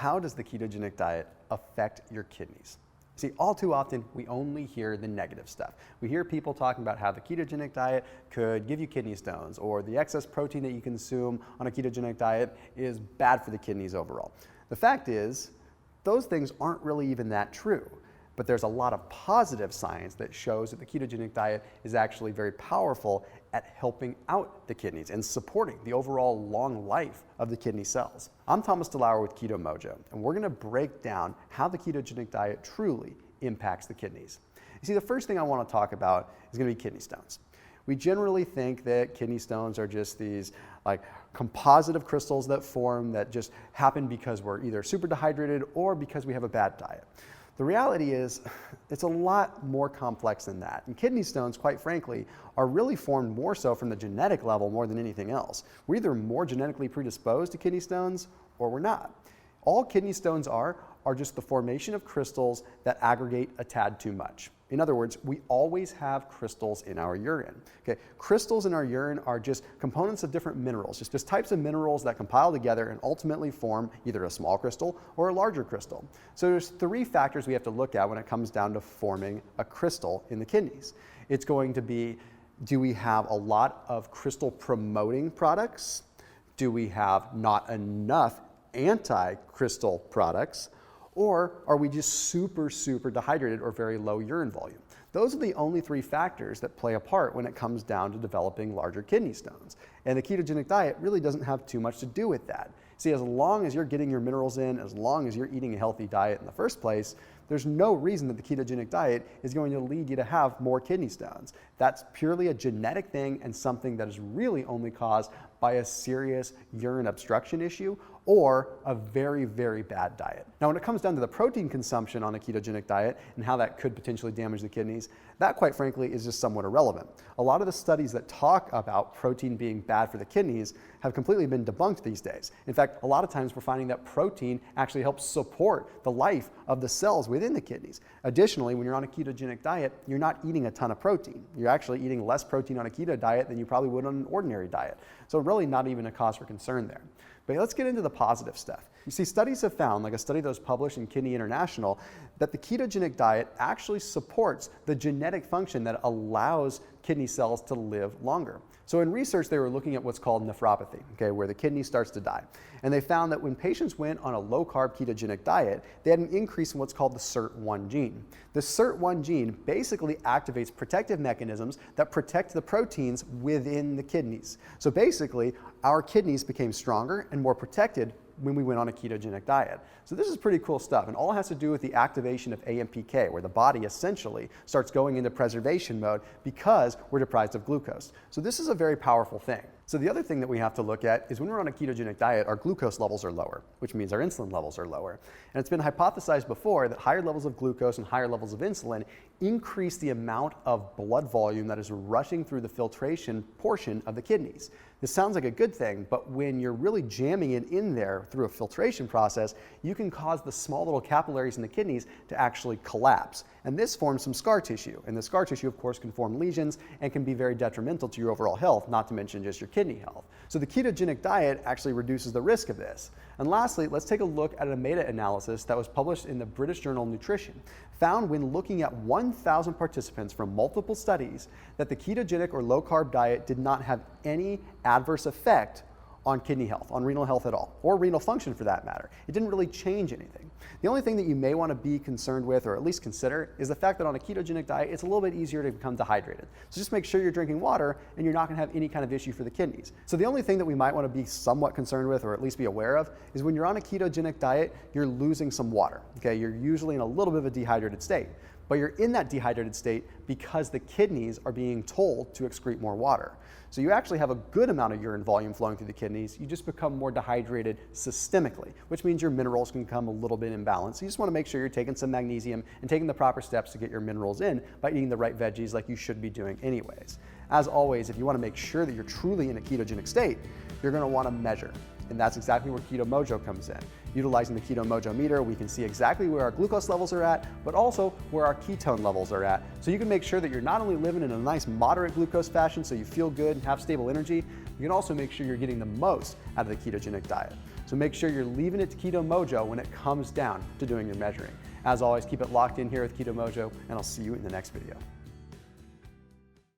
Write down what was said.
how does the ketogenic diet affect your kidneys? See, all too often, we only hear the negative stuff. We hear people talking about how the ketogenic diet could give you kidney stones, or the excess protein that you consume on a ketogenic diet is bad for the kidneys overall. The fact is, those things aren't really even that true. But there's a lot of positive science that shows that the ketogenic diet is actually very powerful at helping out the kidneys and supporting the overall long life of the kidney cells. I'm Thomas DeLauer with Keto Mojo, and we're gonna break down how the ketogenic diet truly impacts the kidneys. You see, the first thing I wanna talk about is gonna be kidney stones. We generally think that kidney stones are just these composite of crystals that form that just happen because we're either super dehydrated or because we have a bad diet. The reality is, it's a lot more complex than that. And kidney stones, quite frankly, are really formed more so from the genetic level more than anything else. We're either more genetically predisposed to kidney stones or we're not. All kidney stones are just the formation of crystals that aggregate a tad too much. In other words, we always have crystals in our urine. Okay? Crystals in our urine are just components of different minerals, just types of minerals that compile together and ultimately form either a small crystal or a larger crystal. So there's three factors we have to look at when it comes down to forming a crystal in the kidneys. It's going to be, do we have a lot of crystal promoting products? Do we have not enough anti-crystal products? Or are we just super dehydrated or very low urine volume? Those are the only three factors that play a part when it comes down to developing larger kidney stones. And the ketogenic diet really doesn't have too much to do with that. See, as long as you're getting your minerals in, as long as you're eating a healthy diet in the first place, there's no reason that the ketogenic diet is going to lead you to have more kidney stones. That's purely a genetic thing and something that is really only caused by a serious urine obstruction issue or a very bad diet. Now, when it comes down to the protein consumption on a ketogenic diet and how that could potentially damage the kidneys, that quite frankly is just somewhat irrelevant. A lot of the studies that talk about protein being bad for the kidneys have completely been debunked these days. In fact, a lot of times we're finding that protein actually helps support the life of the cells within the kidneys. Additionally, when you're on a ketogenic diet, you're not eating a ton of protein. You're actually eating less protein on a keto diet than you probably would on an ordinary diet. So really not even a cause for concern there. But let's get into the positive stuff. You see, studies have found, like a study that was published in Kidney International, that the ketogenic diet actually supports the genetic function that allows kidney cells to live longer. So in research, they were looking at what's called nephropathy, okay, where the kidney starts to die. And they found that when patients went on a low-carb ketogenic diet, they had an increase in what's called the Sirt1 gene. The Sirt1 gene basically activates protective mechanisms that protect the proteins within the kidneys. So basically, our kidneys became stronger and more protected when we went on a ketogenic diet. So this is pretty cool stuff, and all has to do with the activation of AMPK, where the body essentially starts going into preservation mode because we're deprived of glucose. So this is a very powerful thing. So the other thing that we have to look at is when we're on a ketogenic diet, our glucose levels are lower, which means our insulin levels are lower. And it's been hypothesized before that higher levels of glucose and higher levels of insulin increase the amount of blood volume that is rushing through the filtration portion of the kidneys. This sounds like a good thing, but when you're really jamming it in there through a filtration process, you can cause the small little capillaries in the kidneys to actually collapse. And this forms some scar tissue. And the scar tissue, of course, can form lesions and can be very detrimental to your overall health, not to mention just your kidney health. So the ketogenic diet actually reduces the risk of this. And lastly, let's take a look at a meta-analysis that was published in the British Journal of Nutrition, found when looking at 1,000 participants from multiple studies that the ketogenic or low-carb diet did not have any adverse effect on kidney health, on renal health at all, or renal function for that matter. It didn't really change anything. The only thing that you may want to be concerned with, or at least consider, is the fact that on a ketogenic diet, it's a little bit easier to become dehydrated. So just make sure you're drinking water and you're not going to have any kind of issue for the kidneys. So the only thing that we might want to be somewhat concerned with, or at least be aware of, is when you're on a ketogenic diet, you're losing some water. Okay, you're usually in a little bit of a dehydrated state. But you're in that dehydrated state because the kidneys are being told to excrete more water. So you actually have a good amount of urine volume flowing through the kidneys. You just become more dehydrated systemically, which means your minerals can become a little bit imbalanced. So you just want to make sure you're taking some magnesium and taking the proper steps to get your minerals in by eating the right veggies like you should be doing anyways. As always, if you want to make sure that you're truly in a ketogenic state, you're going to want to measure. And that's exactly where Keto Mojo comes in. Utilizing the Keto Mojo meter, we can see exactly where our glucose levels are at, but also where our ketone levels are at. So you can make sure that you're not only living in a nice moderate glucose fashion so you feel good and have stable energy, you can also make sure you're getting the most out of the ketogenic diet. So make sure you're leaving it to Keto Mojo when it comes down to doing your measuring. As always, keep it locked in here with Keto Mojo, and I'll see you in the next video.